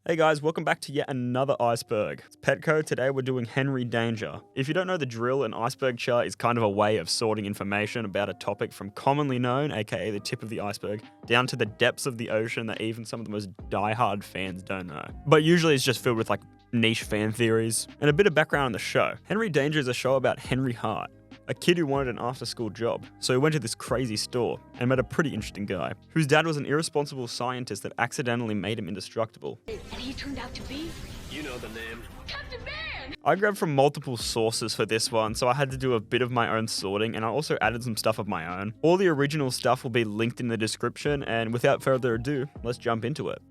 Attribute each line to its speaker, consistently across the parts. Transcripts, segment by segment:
Speaker 1: Hey guys, welcome back to yet another Iceberg. It's Petko. Today we're doing Henry Danger. If you don't know the drill, an iceberg chart is kind of a way of sorting information about a topic from commonly known, aka the tip of the iceberg, down to the depths of the ocean that even some of the most die-hard fans don't know. But usually it's just filled with like niche fan theories. And a bit of background on the show. Henry Danger is a show about Henry Hart, a kid who wanted an after-school job. So he went to this crazy store and met a pretty interesting guy, whose dad was an irresponsible scientist that accidentally made him indestructible.
Speaker 2: And he turned out to be?
Speaker 3: You know the name.
Speaker 2: Captain Man!
Speaker 1: I grabbed from multiple sources for this one, so I had to do a bit of my own sorting, and I also added some stuff of my own. All the original stuff will be linked in the description, and without further ado, let's jump into it.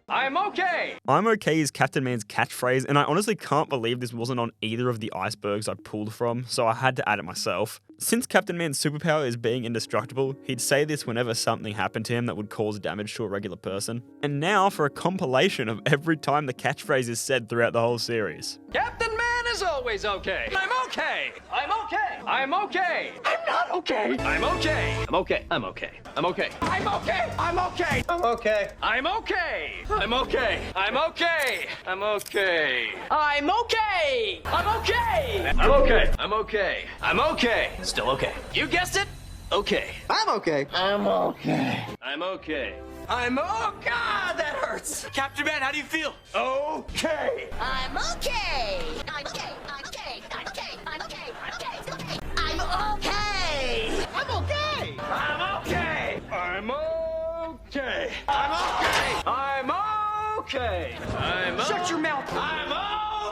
Speaker 3: I'm okay!
Speaker 1: I'm okay is Captain Man's catchphrase, and I honestly can't believe this wasn't on either of the icebergs I pulled from, so I had to add it myself. Since Captain Man's superpower is being indestructible, he'd say this whenever something happened to him that would cause damage to a regular person. And now for a compilation of every time the catchphrase is said throughout the whole series.
Speaker 3: Captain Man is always okay! I'm okay! I'm okay! I'm okay! I'm not okay! I'm okay! I'm okay! I'm okay! I'm okay! I'm okay! I'm okay! I'm okay! I'm okay! I'm okay! I'm okay! I'm okay! I'm okay! I'm okay! I'm okay! I'm okay! I'm okay! Still okay. You guessed it? Okay.
Speaker 4: I'm okay.
Speaker 3: I'm okay. I'm okay. Oh God, that hurts! Captain Man, how do you feel? Okay!
Speaker 2: I'm okay! I'm okay! I'm okay! I'm okay! I'm okay! I'm okay! It's okay! I'm okay!
Speaker 4: I'm okay.
Speaker 3: I'm okay! I'm okay! I'm okay! I'm okay!
Speaker 4: Shut your mouth.
Speaker 3: I'm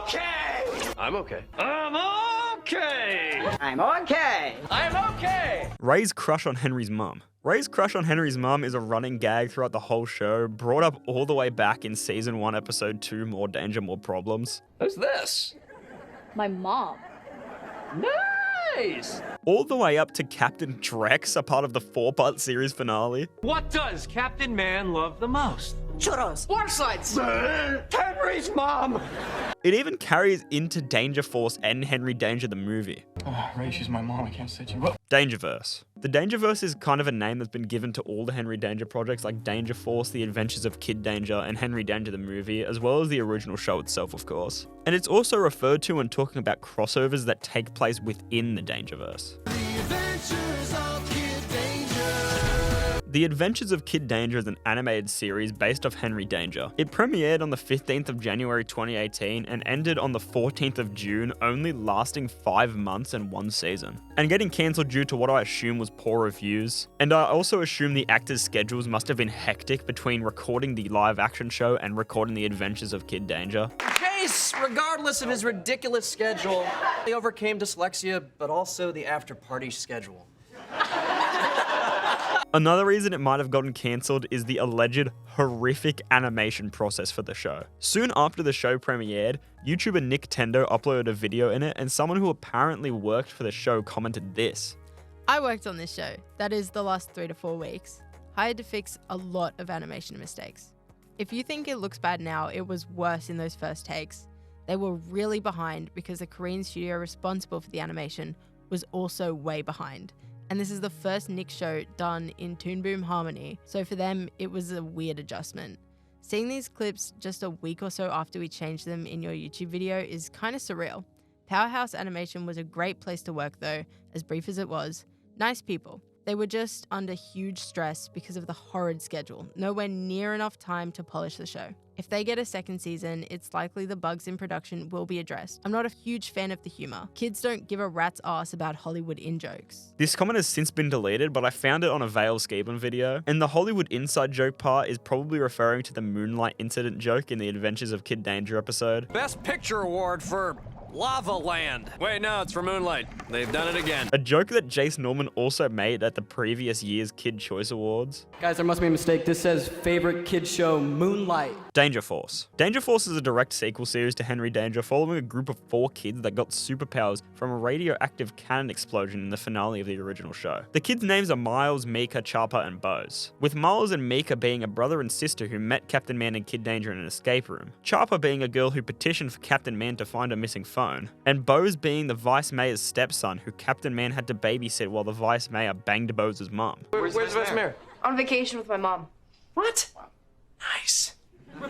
Speaker 3: okay! I'm okay. I'm okay!
Speaker 4: I'm okay.
Speaker 3: I'm okay!
Speaker 1: Ray's crush on Henry's mum. Ray's crush on Henry's mum is a running gag throughout the whole show, brought up all the way back in Season 1, Episode 2, More Danger, More Problems.
Speaker 3: Who's this?
Speaker 2: My mom.
Speaker 3: Nice!
Speaker 1: All the way up to Captain Drex, a part of the 4-part series finale.
Speaker 3: What does Captain Man love the most?
Speaker 4: Churros. Water slides.
Speaker 3: Henry's mom!
Speaker 1: It even carries into Danger Force and Henry Danger the movie.
Speaker 5: Oh, Ray, she's my mom. I can't set you up.
Speaker 1: Dangerverse. The Dangerverse is kind of a name that's been given to all the Henry Danger projects like Danger Force, The Adventures of Kid Danger, and Henry Danger the movie, as well as the original show itself, of course. And it's also referred to when talking about crossovers that take place within the Dangerverse. The Adventures of Kid Danger is an animated series based off Henry Danger. It premiered on the 15th of January 2018 and ended on the 14th of June, only lasting 5 months and 1 season. And getting cancelled due to what I assume was poor reviews. And I also assume the actors' schedules must have been hectic between recording the live action show and recording the Adventures of Kid Danger.
Speaker 6: Chase, regardless of his ridiculous schedule, he overcame dyslexia, but also the after-party schedule.
Speaker 1: Another reason it might have gotten cancelled is the alleged horrific animation process for the show. Soon after the show premiered, YouTuber Nick Tendo uploaded a video in it, and someone who apparently worked for the show commented this.
Speaker 7: I worked on this show, that is the last 3 to 4 weeks. I had to fix a lot of animation mistakes. If you think it looks bad now, it was worse in those first takes. They were really behind because the Korean studio responsible for the animation was also way behind. And this is the first Nick show done in Toon Boom Harmony, so for them, it was a weird adjustment. Seeing these clips just a week or so after we changed them in your YouTube video is kind of surreal. Powerhouse Animation was a great place to work though, as brief as it was. Nice people. They were just under huge stress because of the horrid schedule, nowhere near enough time to polish the show. If they get a second season, it's likely the bugs in production will be addressed. I'm not a huge fan of the humor. Kids don't give a rat's ass about Hollywood in-jokes.
Speaker 1: This comment has since been deleted, but I found it on a Veil Skaven video, and the Hollywood inside joke part is probably referring to the Moonlight incident joke in the Adventures of Kid Danger episode.
Speaker 3: Best Picture Award for Lava Land. Wait, no, it's for Moonlight. They've done it again.
Speaker 1: A joke that Jace Norman also made at the previous year's Kid Choice Awards.
Speaker 6: Guys, there must be a mistake. This says favorite kid show, Moonlight.
Speaker 1: Danger Force. Danger Force is a direct sequel series to Henry Danger, following a group of 4 kids that got superpowers from a radioactive cannon explosion in the finale of the original show. The kids' names are Miles, Mika, Chapa, and Bose, with Miles and Mika being a brother and sister who met Captain Man and Kid Danger in an escape room, Chapa being a girl who petitioned for Captain Man to find a missing phone, and Bose being the Vice Mayor's stepson who Captain Man had to babysit while the Vice Mayor banged Bose's mom.
Speaker 6: Where's Vice Mayor?
Speaker 8: On vacation with my mom.
Speaker 6: What? Nice.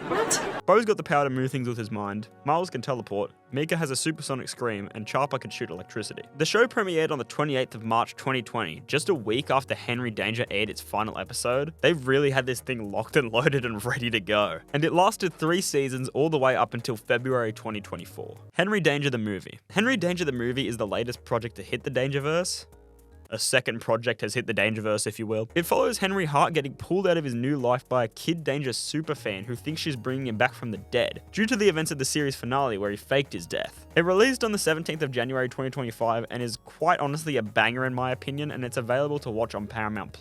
Speaker 6: What?
Speaker 1: Bo's got the power to move things with his mind, Miles can teleport, Mika has a supersonic scream, and Chopper can shoot electricity. The show premiered on the 28th of March 2020, just a week after Henry Danger aired its final episode. They've really had this thing locked and loaded and ready to go. And it lasted 3 seasons all the way up until February 2024. Henry Danger the Movie. Henry Danger the Movie is the latest project to hit the Dangerverse. A second project has hit the Dangerverse, if you will. It follows Henry Hart getting pulled out of his new life by a Kid Danger superfan who thinks she's bringing him back from the dead, due to the events of the series finale where he faked his death. It released on the 17th of January 2025 and is quite honestly a banger in my opinion, and it's available to watch on Paramount+.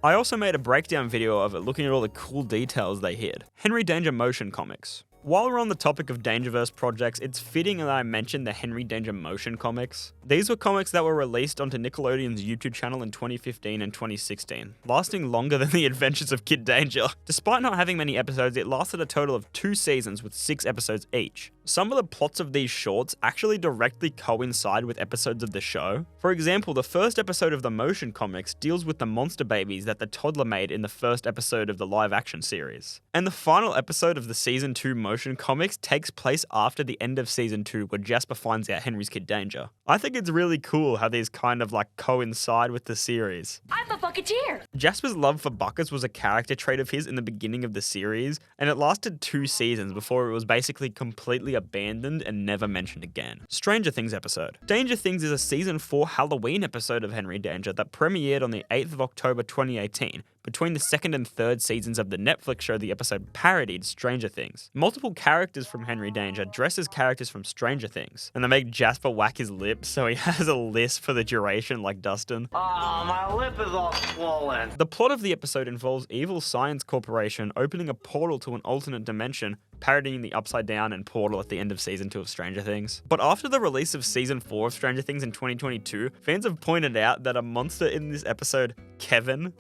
Speaker 1: I also made a breakdown video of it looking at all the cool details they hid. Henry Danger motion comics. While we're on the topic of Dangerverse projects, it's fitting that I mentioned the Henry Danger motion comics. These were comics that were released onto Nickelodeon's YouTube channel in 2015 and 2016, lasting longer than the adventures of Kid Danger. Despite not having many episodes, it lasted a total of 2 seasons with 6 episodes each. Some of the plots of these shorts actually directly coincide with episodes of the show. For example, the first episode of the motion comics deals with the monster babies that the toddler made in the first episode of the live-action series. And the final episode of the Season 2 motion comics takes place after the end of Season 2 where Jasper finds out Henry's Kid Danger. I think it's really cool how these kind of coincide with the series.
Speaker 2: I'm a bucketeer.
Speaker 1: Jasper's love for buckets was a character trait of his in the beginning of the series, and it lasted 2 seasons before it was basically completely abandoned and never mentioned again. Stranger Things episode. Danger Things is a season 4 Halloween episode of Henry Danger that premiered on the 8th of October 2018. Between the 2nd and 3rd seasons of the Netflix show, the episode parodied Stranger Things. Multiple characters from Henry Danger dress as characters from Stranger Things, and they make Jasper whack his lips so he has a lisp for the duration like Dustin.
Speaker 3: Oh, my lip is all swollen.
Speaker 1: The plot of the episode involves Evil Science Corporation opening a portal to an alternate dimension, parodying the Upside Down and Portal at the end of Season 2 of Stranger Things. But after the release of Season 4 of Stranger Things in 2022, fans have pointed out that a monster in this episode, Kevin,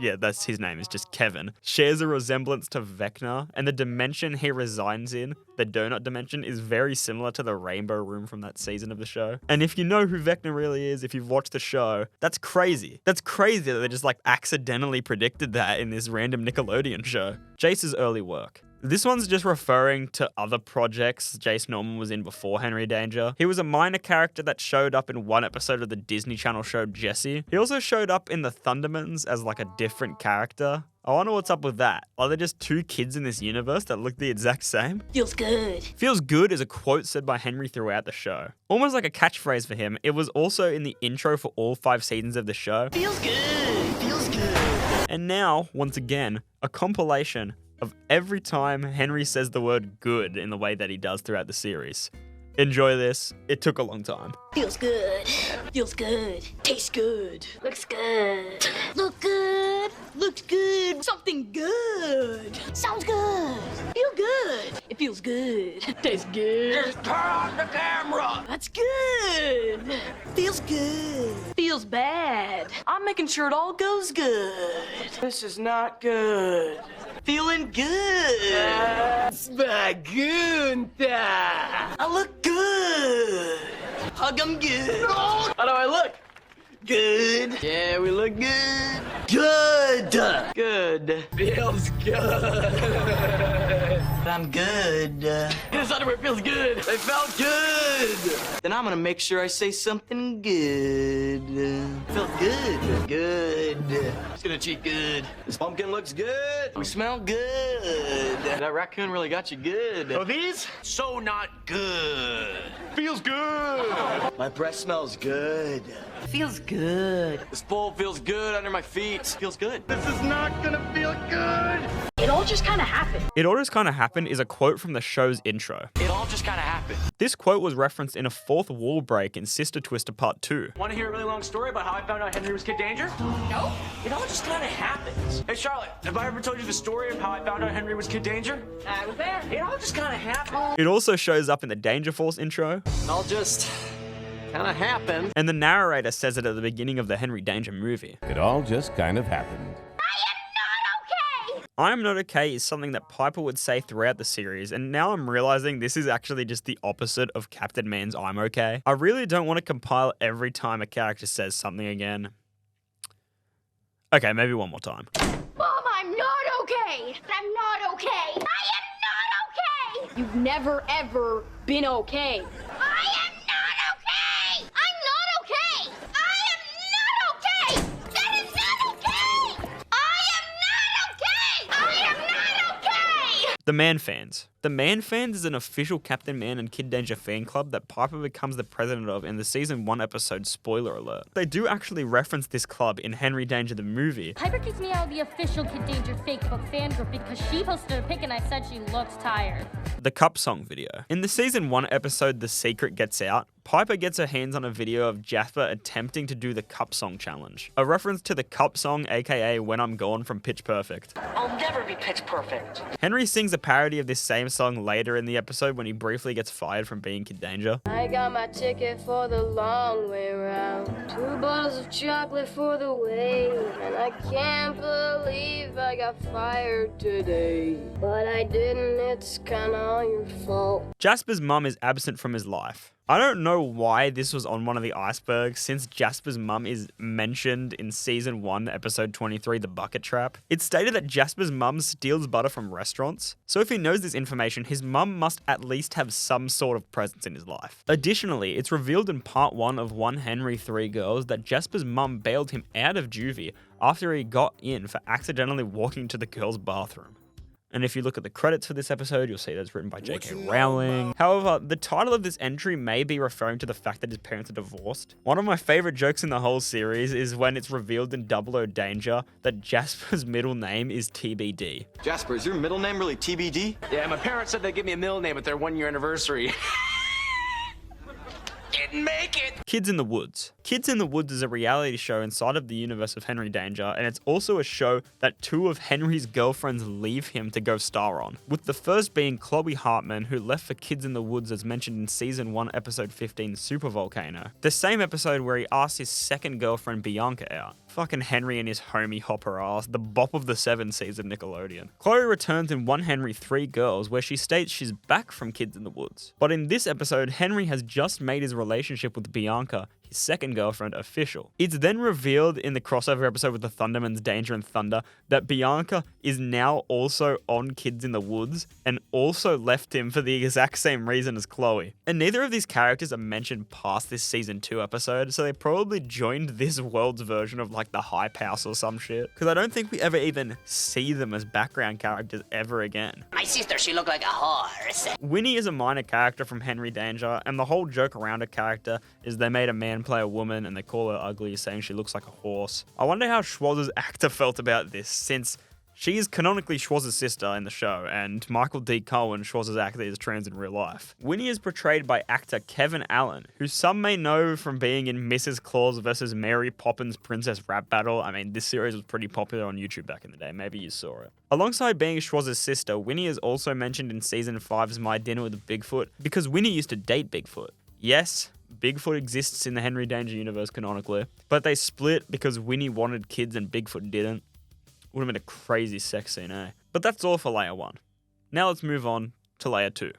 Speaker 1: yeah, that's his name, is just Kevin, shares a resemblance to Vecna, and the dimension he resides in, the donut dimension, is very similar to the rainbow room from that season of the show. And if you know who Vecna really is, if you've watched the show, that's crazy. That's crazy that they just accidentally predicted that in this random Nickelodeon show. Jace's early work. This one's just referring to other projects Jace Norman was in before Henry Danger. He was a minor character that showed up in one episode of the Disney Channel show Jessie. He also showed up in the Thundermans as a different character. I wonder what's up with that. Are there just 2 kids in this universe that look the exact same?
Speaker 2: Feels good.
Speaker 1: Feels good is a quote said by Henry throughout the show. Almost like a catchphrase for him, it was also in the intro for all 5 seasons of the show.
Speaker 2: Feels good. Feels good.
Speaker 1: And now, once again, a compilation of every time Henry says the word good in the way that he does throughout the series. Enjoy this. It took a long time.
Speaker 2: Feels good. Feels good. Tastes good. Looks good. Look good. Looks good. Something good. Sounds good. Feel good. It feels good. Tastes good.
Speaker 3: Just turn off the camera.
Speaker 2: That's good. Feels good. Feels bad. I'm making sure it all goes good.
Speaker 6: This is not good. Feeling good.
Speaker 3: Spagunta.
Speaker 6: I look good. Hug 'em good. How do I look? Good. Yeah, we look good. Good. Good.
Speaker 3: Feels good.
Speaker 6: I'm good.
Speaker 3: His underwear feels good.
Speaker 6: They felt good. Then I'm gonna make sure I say something good. Felt good. Good. Just gonna cheat good. This pumpkin looks good. We smell good. That raccoon really got you good.
Speaker 3: So these? So not good. Feels good.
Speaker 6: My breath smells good. Feels good. This bowl feels good under my feet. Feels good.
Speaker 3: This is not gonna feel good.
Speaker 2: It all just kind of happened.
Speaker 1: It all just kind of happened is a quote from the show's intro.
Speaker 3: It all just kind of happened.
Speaker 1: This quote was referenced in a 4th wall break in Sister Twister Part 2.
Speaker 3: Want to hear a really long story about how I found out Henry was Kid Danger?
Speaker 2: No.
Speaker 3: It all just kind of happened. Hey, Charlotte, have I ever told you the story of how I found out Henry was Kid Danger?
Speaker 2: I was there.
Speaker 3: It all just kind of happened.
Speaker 1: It also shows up in the Danger Force intro,
Speaker 6: I'll just kind of happen.
Speaker 1: and the narrator says it at the beginning of the Henry Danger movie.
Speaker 9: It all just kind of happened.
Speaker 1: I am not okay is something that Piper would say throughout the series, and now I'm realizing this is actually just the opposite of Captain Man's I'm okay. I really don't want to compile every time a character says something again. Okay, maybe one more time.
Speaker 2: okay. I'm not okay. I am not okay. You've never, ever been okay. I am not okay. I'm not okay. I am not okay. That is not okay. I am not okay. I am not okay.
Speaker 1: The Man Fans. The Man Fans is an official Captain Man and Kid Danger fan club that Piper becomes the president of in the season 1 episode Spoiler Alert. They do actually reference this club in Henry Danger the movie.
Speaker 8: Piper kicked me out of the official Kid Danger Facebook fan group because she posted a pic and I said she looks tired.
Speaker 1: The Cup Song video. In the season 1 episode The Secret Gets Out, Piper gets her hands on a video of Jasper attempting to do the Cup Song challenge. A reference to the Cup Song, aka When I'm Gone from Pitch Perfect.
Speaker 6: I'll never be pitch perfect.
Speaker 1: Henry sings a parody of this same song later in the episode when he briefly gets fired from being Kid Danger.
Speaker 8: I got my ticket for the long way round. 2 bottles of chocolate for the way. And I can't believe I got fired today. But I didn't, it's kinda all your fault.
Speaker 1: Jasper's mum is absent from his life. I don't know why this was on one of the Icebergs, since Jasper's mum is mentioned in season 1, episode 23, The Bucket Trap. It's stated that Jasper's mum steals butter from restaurants, so if he knows this information, his mum must at least have some sort of presence in his life. Additionally, it's revealed in part 1 of 1 Henry 3 Girls that Jasper's mum bailed him out of juvie after he got in for accidentally walking to the girls' bathroom. And if you look at the credits for this episode, you'll see that it's written by J.K. Rowling. However, the title of this entry may be referring to the fact that his parents are divorced. One of my favorite jokes in the whole series is when it's revealed in Double O Danger that Jasper's middle name is TBD.
Speaker 6: Jasper, is your middle name really TBD?
Speaker 3: Yeah, my parents said they'd give me a middle name at their 1-year anniversary. Didn't make it!
Speaker 1: Kids in the Woods. Kids in the Woods is a reality show inside of the universe of Henry Danger, and it's also a show that 2 of Henry's girlfriends leave him to go star on, with the first being Chloe Hartman, who left for Kids in the Woods as mentioned in season 1 episode 15 Super Volcano, the same episode where he asked his second girlfriend Bianca out. Fucking Henry and his homie hopper ass, the bop of the 7 seas of Nickelodeon. Chloe returns in 1 Henry 3 Girls, where she states she's back from Kids in the Woods. But in this episode, Henry has just made his relationship with Bianca, his second girlfriend, official. It's then revealed in the crossover episode with the Thundermans Danger and Thunder that Bianca is now also on Kids in the Woods and also left him for the exact same reason as Chloe. And neither of these characters are mentioned past this season 2 episode, so they probably joined this world's version of like the Hype House or some shit. Because I don't think we ever even see them as background characters ever again.
Speaker 2: My sister, she looked like a horse.
Speaker 1: Winnie is a minor character from Henry Danger, and the whole joke around her character is they made a man play a woman and they call her ugly, saying she looks like a horse. I wonder how Schwarz's actor felt about this, since she is canonically Schwarz's sister in the show, and Michael D. Cohen, Schwarz's actor, is trans in real life. Winnie is portrayed by actor Kevin Allen, who some may know from being in Mrs. Claus vs. Mary Poppins Princess Rap Battle. I mean, this series was pretty popular on YouTube back in the day. Maybe you saw it. Alongside being Schwarz's sister, Winnie is also mentioned in season 5's My Dinner with Bigfoot, because Winnie used to date Bigfoot. Yes, Bigfoot exists in the Henry Danger universe canonically, but they split because Winnie wanted kids and Bigfoot didn't. Would have been a crazy sex scene, eh? But that's all for layer 1. Now let's move on to layer 2.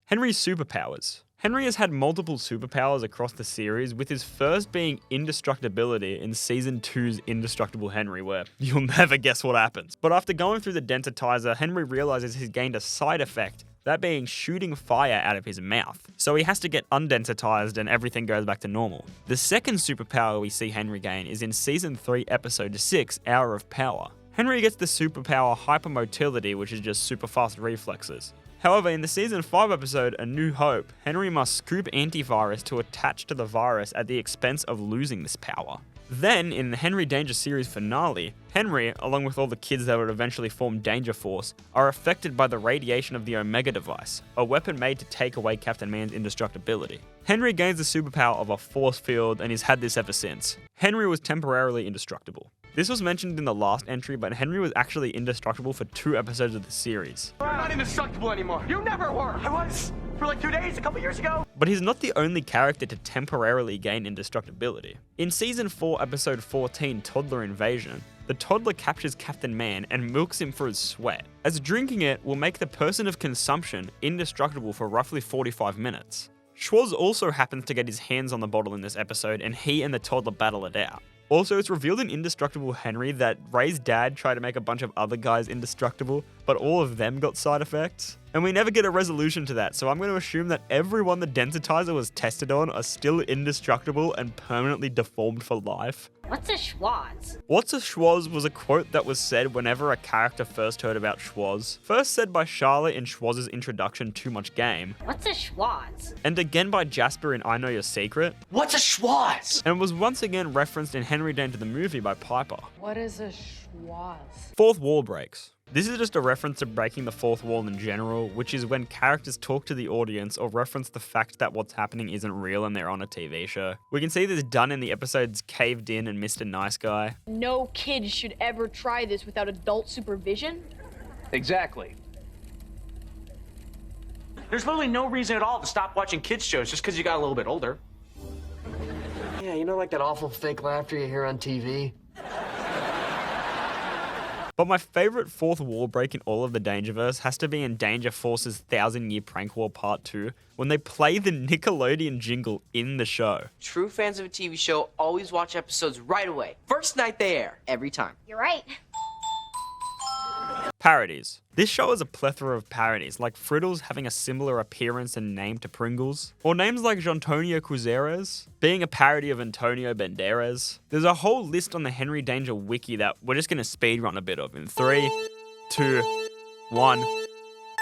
Speaker 1: Henry's superpowers. Henry has had multiple superpowers across the series, with his first being indestructibility in Season 2's Indestructible Henry, where you'll never guess what happens. But after going through the dentitizer, Henry realizes he's gained a side effect, that being shooting fire out of his mouth. So he has to get undentitized and everything goes back to normal. The second superpower we see Henry gain is in Season 3, Episode 6, Hour of Power. Henry gets the superpower hypermotility, which is just super fast reflexes. However, in the Season 5 episode, A New Hope, Henry must scoop antivirus to attach to the virus at the expense of losing this power. Then, in the Henry Danger series finale, Henry, along with all the kids that would eventually form Danger Force, are affected by the radiation of the Omega device, a weapon made to take away Captain Man's indestructibility. Henry gains the superpower of a force field and he's had this ever since. Henry was temporarily indestructible. This was mentioned in the last entry, but Henry was actually indestructible for 2 episodes of the series.
Speaker 3: I'm not indestructible anymore. You never were. I was for like 2 days a couple years ago.
Speaker 1: But he's not the only character to temporarily gain indestructibility. In Season 4, Episode 14, Toddler Invasion, the toddler captures Captain Man and milks him for his sweat, as drinking it will make the person of consumption indestructible for roughly 45 minutes. Schwoz also happens to get his hands on the bottle in this episode, and he and the toddler battle it out. Also, it's revealed in Indestructible Henry that Ray's dad tried to make a bunch of other guys indestructible, but all of them got side effects. And we never get a resolution to that, so I'm going to assume that everyone the densitizer was tested on are still indestructible and permanently deformed for life.
Speaker 2: What's a schwoz?
Speaker 1: What's a schwoz was a quote that was said whenever a character first heard about schwoz. First said by Charlotte in Schwoz's introduction, Too Much Game.
Speaker 2: What's a schwoz?
Speaker 1: And again by Jasper in I Know Your Secret.
Speaker 6: What's a schwoz?
Speaker 1: And was once again referenced in Henry Danger the Movie by Piper.
Speaker 4: What is a schwoz?
Speaker 1: Fourth wall breaks. This is just a reference to breaking the fourth wall in general, which is when characters talk to the audience or reference the fact that what's happening isn't real and they're on a TV show. We can see this done in the episodes Caved In and Mr. Nice Guy.
Speaker 8: No kid should ever try this without adult supervision.
Speaker 3: Exactly.
Speaker 6: There's literally no reason at all to stop watching kids shows just because you got a little bit older.
Speaker 4: Yeah, you know, like that awful fake laughter you hear on TV?
Speaker 1: But my favourite fourth wall break in all of the Dangerverse has to be in Danger Force's 1000-Year Prank War Part 2, when they play the Nickelodeon jingle in the show.
Speaker 4: True fans of a TV show always watch episodes right away. First night they air, every time.
Speaker 2: You're right.
Speaker 1: Parodies. This show is a plethora of parodies, like Frittles having a similar appearance and name to Pringles, or names like Jeantonio Cuzeres being a parody of Antonio Banderas. There's a whole list on the Henry Danger wiki that we're just going to speedrun a bit of in 3, 2, 1...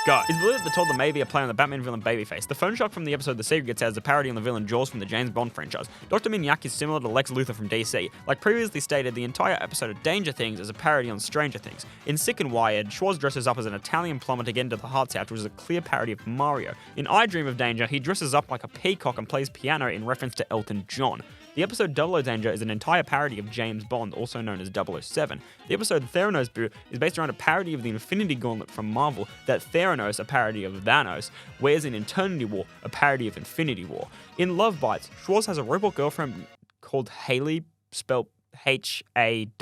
Speaker 1: Go. It's believed that the toddler may be a play on the Batman villain Babyface. The phone shock from the episode The Secret gets out as a parody on the villain Jaws from the James Bond franchise. Dr. Minyak is similar to Lex Luthor from DC. Like previously stated, the entire episode of Danger Things is a parody on Stranger Things. In Sick and Wired, Schwoz dresses up as an Italian plumber to get into the Heart's House, which is a clear parody of Mario. In I Dream of Danger, he dresses up like a peacock and plays piano in reference to Elton John. The episode Double O Danger is an entire parody of James Bond, also known as 007. The episode Theranos Boo is based around a parody of the Infinity Gauntlet from Marvel that Theranos, a parody of Thanos, wears in Eternity War, a parody of Infinity War. In Love Bites, Schwoz has a robot girlfriend called Haley, spelled Halley,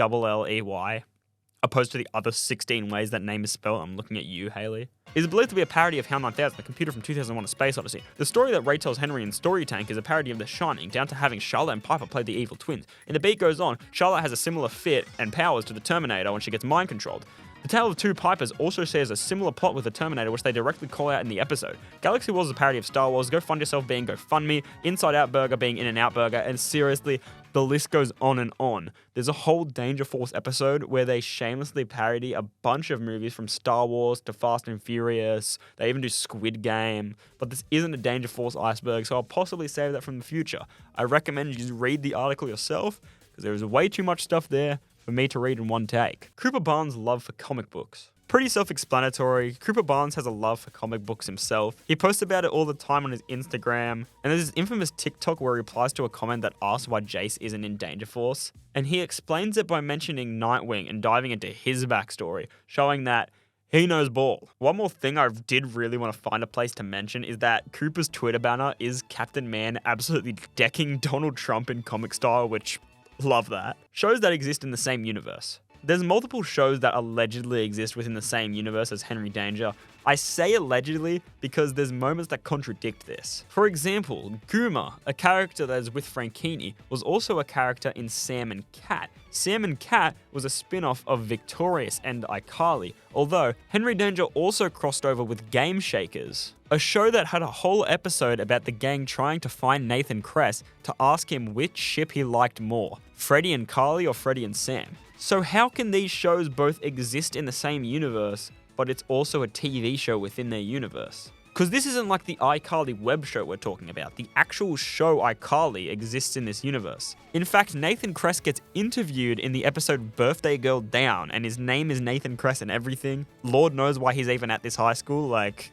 Speaker 1: opposed to the other 16 ways that name is spelled. I'm looking at you, Haley. It is believed to be a parody of HAL 9000, the computer from 2001: A Space Odyssey. The story that Ray tells Henry in Story Tank is a parody of The Shining, down to having Charlotte and Piper play the evil twins. And the beat goes on, Charlotte has a similar fit and powers to the Terminator when she gets mind controlled. The Tale of Two Pipers also shares a similar plot with the Terminator, which they directly call out in the episode. Galaxy Wars is a parody of Star Wars, Go Fund Yourself being Go Fund Me, Inside Out Burger being In and Out Burger, and seriously, the list goes on and on. There's a whole Danger Force episode where they shamelessly parody a bunch of movies from Star Wars to Fast and Furious. They even do Squid Game. But this isn't a Danger Force iceberg, so I'll possibly save that from the future. I recommend you just read the article yourself, because there is way too much stuff there for me to read in one take. Cooper Barnes' love for comic books. Pretty self-explanatory. Cooper Barnes has a love for comic books himself. He posts about it all the time on his Instagram. And there's this infamous TikTok where he replies to a comment that asks why Jace isn't in Danger Force. And he explains it by mentioning Nightwing and diving into his backstory, showing that he knows ball. One more thing I did really want to find a place to mention is that Cooper's Twitter banner is Captain Man absolutely decking Donald Trump in comic style, which, love that. Shows that exist in the same universe. There's multiple shows that allegedly exist within the same universe as Henry Danger. I say allegedly because there's moments that contradict this. For example, Gooma, a character that is with Franchini, was also a character in Sam and Cat. Sam and Cat was a spin-off of Victorious and iCarly, although Henry Danger also crossed over with Game Shakers, a show that had a whole episode about the gang trying to find Nathan Kress to ask him which ship he liked more, Freddy and Carly or Freddy and Sam. So how can these shows both exist in the same universe, but it's also a TV show within their universe? Because this isn't like the iCarly web show we're talking about. The actual show iCarly exists in this universe. In fact, Nathan Kress gets interviewed in the episode Birthday Girl Down, and his name is Nathan Kress and everything. Lord knows why he's even at this high school, like...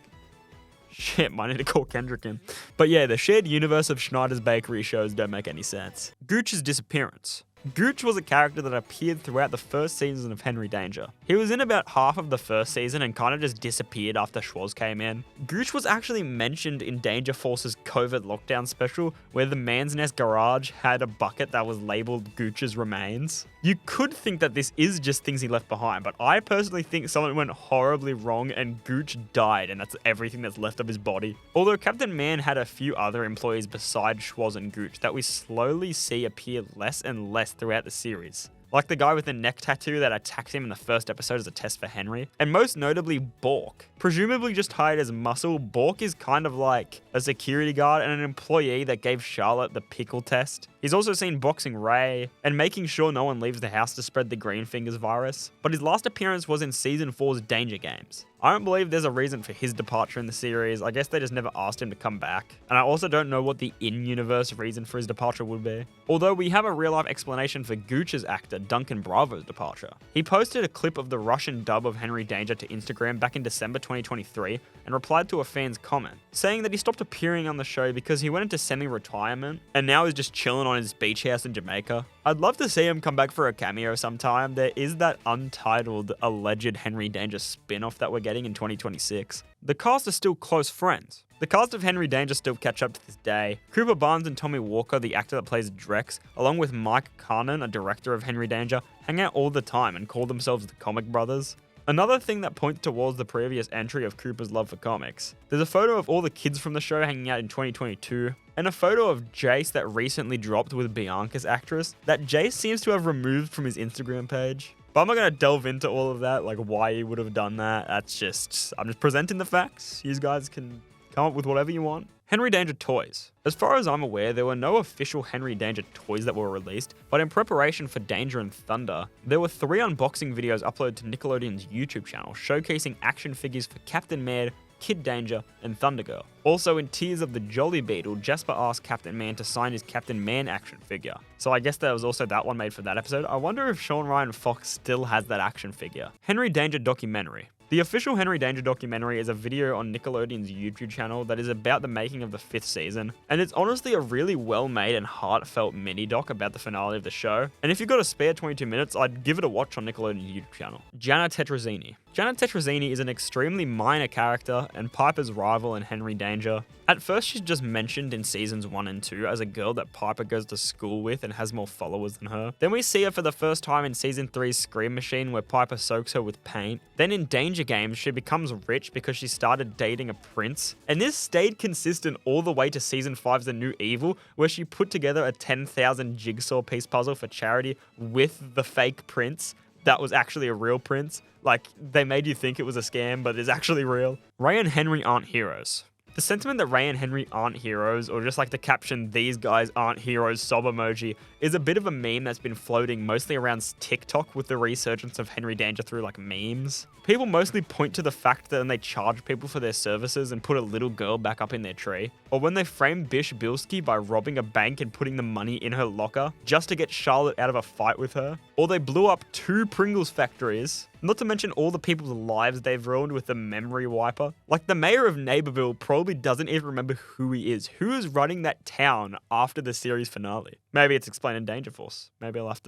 Speaker 1: Shit, might need to call Kendrick in. But yeah, the shared universe of Schneider's Bakery shows don't make any sense. Gooch's disappearance. Gooch was a character that appeared throughout the first season of Henry Danger. He was in about half of the first season and kind of just disappeared after Schwoz came in. Gooch was actually mentioned in Danger Force's COVID lockdown special, where the Man's Nest garage had a bucket that was labeled Gooch's remains. You could think that this is just things he left behind, but I personally think something went horribly wrong and Gooch died, and that's everything that's left of his body. Although Captain Man had a few other employees besides Schwoz and Gooch that we slowly see appear less and less throughout the series. Like the guy with the neck tattoo that attacked him in the first episode as a test for Henry. And most notably, Bork. Presumably just hired as muscle, Bork is kind of like a security guard and an employee that gave Charlotte the pickle test. He's also seen boxing Ray and making sure no one leaves the house to spread the green fingers virus. But his last appearance was in Season 4's Danger Games. I don't believe there's a reason for his departure in the series. I guess they just never asked him to come back. And I also don't know what the in-universe reason for his departure would be. Although we have a real-life explanation for Gooch's actor, Duncan Bravo's departure. He posted a clip of the Russian dub of Henry Danger to Instagram back in December 2023 and replied to a fan's comment, saying that he stopped appearing on the show because he went into semi-retirement and now is just chilling on his beach house in Jamaica. I'd love to see him come back for a cameo sometime. There is that untitled alleged Henry Danger spin-off that we're getting in 2026. The cast are still close friends. The cast of Henry Danger still catch up to this day. Cooper Barnes and Tommy Walker, the actor that plays Drex, along with Mike Carnan, a director of Henry Danger, hang out all the time and call themselves the Comic Brothers. Another thing that points towards the previous entry of Cooper's love for comics. There's a photo of all the kids from the show hanging out in 2022, and a photo of Jace that recently dropped with Bianca's actress that Jace seems to have removed from his Instagram page. But I'm not going to delve into all of that, like why he would have done that. I'm just presenting the facts. You guys can come up with whatever you want. Henry Danger toys. As far as I'm aware, there were no official Henry Danger toys that were released, but in preparation for Danger and Thunder, there were 3 unboxing videos uploaded to Nickelodeon's YouTube channel showcasing action figures for Captain Man, Kid Danger, and Thunder Girl. Also, in Tears of the Jolly Beetle, Jasper asked Captain Man to sign his Captain Man action figure. So I guess there was also that one made for that episode. I wonder if Sean Ryan Fox still has that action figure. Henry Danger documentary. The official Henry Danger documentary is a video on Nickelodeon's YouTube channel that is about the making of the 5th season, and it's honestly a really well-made and heartfelt mini-doc about the finale of the show, and if you've got a spare 22 minutes, I'd give it a watch on Nickelodeon's YouTube channel. Jana Tetrazzini. Jana Tetrazzini is an extremely minor character and Piper's rival in Henry Danger. At first, she's just mentioned in seasons 1 and 2 as a girl that Piper goes to school with and has more followers than her. Then we see her for the first time in season 3's Scream Machine, where Piper soaks her with paint. Then in Danger Games, she becomes rich because she started dating a prince. And this stayed consistent all the way to season 5's The New Evil, where she put together a 10,000 jigsaw piece puzzle for charity with the fake prince that was actually a real prince. Like, they made you think it was a scam, but it's actually real. Ray and Henry aren't heroes. The sentiment that Ray and Henry aren't heroes, or just like the caption, "these guys aren't heroes" sob emoji, is a bit of a meme that's been floating mostly around TikTok with the resurgence of Henry Danger through like memes. People mostly point to the fact that when they charge people for their services and put a little girl back up in their tree, or when they frame Bish Bilski by robbing a bank and putting the money in her locker just to get Charlotte out of a fight with her, or they blew up 2 Pringles factories, not to mention all the people's lives they've ruined with the memory wiper. Like, the mayor of Neighborville probably doesn't even remember who he is. Who is running that town after the series finale? Maybe it's explained in Danger Force. Maybe I'll have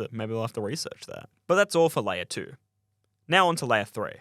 Speaker 1: to research that. But that's all for layer 2. Now on to layer 3.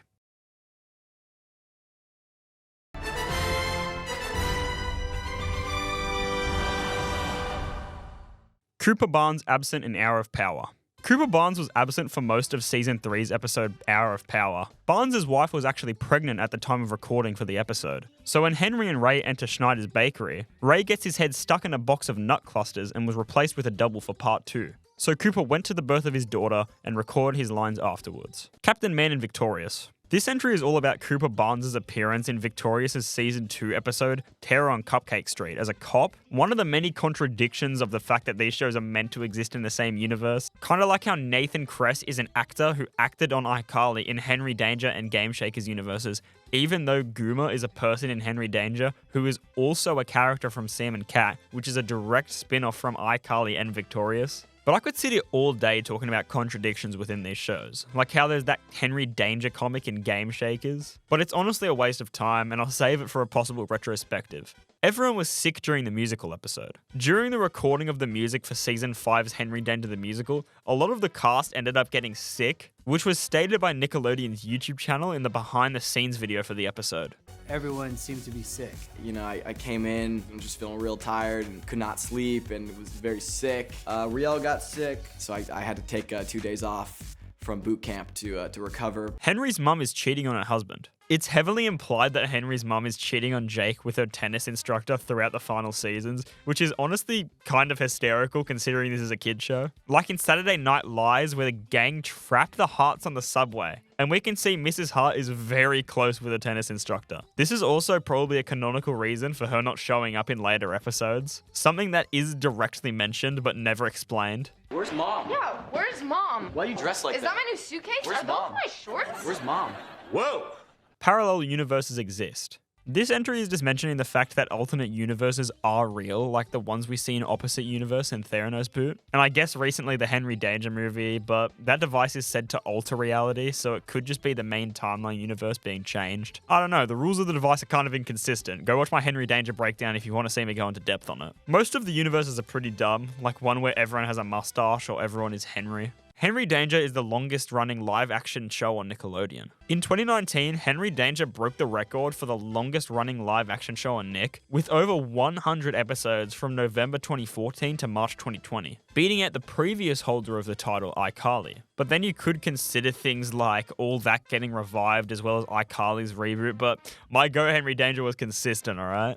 Speaker 1: Cooper Barnes absent in Hour of Power. Cooper Barnes was absent for most of Season 3's episode Hour of Power. Barnes' wife was actually pregnant at the time of recording for the episode. So when Henry and Ray enter Schneider's bakery, Ray gets his head stuck in a box of nut clusters and was replaced with a double for part 2. So Cooper went to the birth of his daughter and recorded his lines afterwards. Captain Man and Victorious. This entry is all about Cooper Barnes' appearance in Victorious' Season 2 episode, Terror on Cupcake Street, as a cop. One of the many contradictions of the fact that these shows are meant to exist in the same universe. Kind of like how Nathan Kress is an actor who acted on iCarly in Henry Danger and Game Shakers universes, even though Goomer is a person in Henry Danger who is also a character from Sam and Cat, which is a direct spin-off from iCarly and Victorious. But I could sit here all day talking about contradictions within these shows, like how there's that Henry Danger comic in Game Shakers. But it's honestly a waste of time, and I'll save it for a possible retrospective. Everyone was sick during the musical episode. During the recording of the music for Season 5's Henry Danger the Musical, a lot of the cast ended up getting sick, which was stated by Nickelodeon's YouTube channel in the behind-the-scenes video for the episode.
Speaker 10: Everyone seemed to be sick.
Speaker 6: You know, I came in and just feeling real tired and could not sleep and was very sick. Riel got sick, so I had to take 2 days off from boot camp to recover.
Speaker 1: Henry's mum is cheating on her husband. It's heavily implied that Henry's mum is cheating on Jake with her tennis instructor throughout the final seasons, which is honestly kind of hysterical considering this is a kid show. Like in Saturday Night Lies, where the gang trapped the Harts on the subway, and we can see Mrs. Hart is very close with a tennis instructor. This is also probably a canonical reason for her not showing up in later episodes, something that is directly mentioned but never explained.
Speaker 6: Where's Mom?
Speaker 8: Yeah, where's Mom?
Speaker 6: Why are you dressed like
Speaker 8: Is that my new suitcase?
Speaker 6: Where's
Speaker 8: Are
Speaker 6: Mom?
Speaker 8: those my shorts?
Speaker 6: Where's Mom?
Speaker 1: Whoa! Parallel universes exist. This entry is just mentioning the fact that alternate universes are real, like the ones we see in Opposite Universe and Theranos Boot. And I guess recently the Henry Danger movie, but that device is said to alter reality, so it could just be the main timeline universe being changed. I don't know, the rules of the device are kind of inconsistent. Go watch my Henry Danger breakdown if you want to see me go into depth on it. Most of the universes are pretty dumb, like one where everyone has a mustache or everyone is Henry. Henry Danger is the longest running live action show on Nickelodeon. In 2019, Henry Danger broke the record for the longest running live action show on Nick, with over 100 episodes from November 2014 to March 2020, beating out the previous holder of the title, iCarly. But then you could consider things like All That getting revived as well as iCarly's reboot, but my Go Henry Danger was consistent, alright?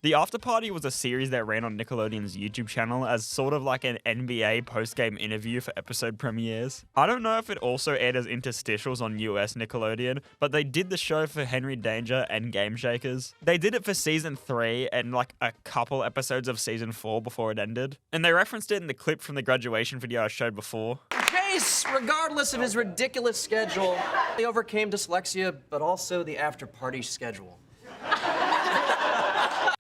Speaker 1: The After Party was a series that ran on Nickelodeon's YouTube channel as sort of like an NBA post-game interview for episode premieres. I don't know if it also aired as interstitials on US Nickelodeon, but they did the show for Henry Danger and Game Shakers. They did it for season 3 and like a couple episodes of season 4 before it ended. And they referenced it in the clip from the graduation video I showed before.
Speaker 10: Jace, regardless of his ridiculous schedule, he overcame dyslexia, but also the after-party schedule.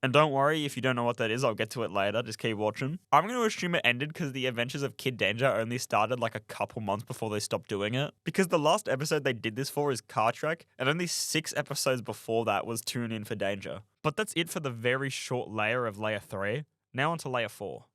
Speaker 1: And don't worry, if you don't know what that is, I'll get to it later. Just keep watching. I'm going to assume it ended because the Adventures of Kid Danger only started like a couple months before they stopped doing it. Because the last episode they did this for is Car Trek, and only 6 episodes before that was Tune In for Danger. But that's it for the very short layer of Layer 3. Now on to Layer 4.